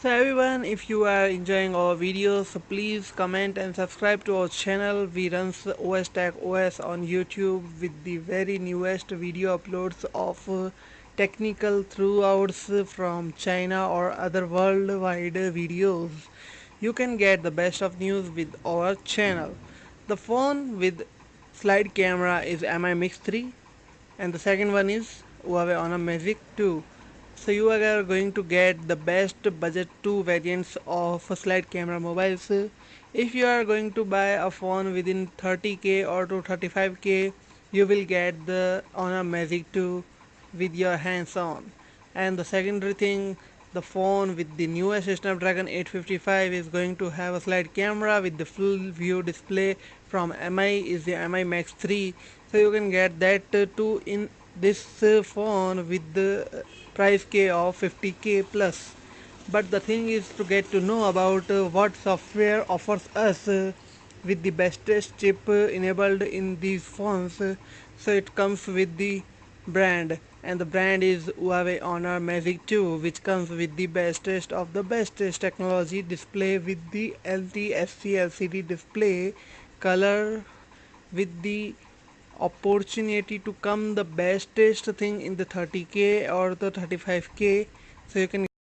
So everyone, if you are enjoying our videos, so please comment and subscribe to our channel. We run OS Tech OS on YouTube with the very newest video uploads of technical throughouts from China or other worldwide videos. You can get the best of news with our channel. The phone with slide camera is Mi Mix 3, and the second one is Huawei Honor Magic 2. So you are going to get the best budget 2 variants of slide camera mobiles. If you are going to buy a phone within 30k or to 35k, you will get the Honor Magic 2 with your hands on. And the secondary thing, the phone with the newest Snapdragon 855 is going to have a slide camera with the full view display from Mi is the Mi Max 3. So you can get that too in this phone with the price k of 50k plus. But the thing is to get to know about what software offers us with the bestest chip enabled in these phones. So it comes with the brand, and the brand is Huawei Honor Magic 2, which comes with the bestest of the bestest technology display with the LTSC LCD display, color with the opportunity to come the bestest thing in the 30k or the 35k. So you can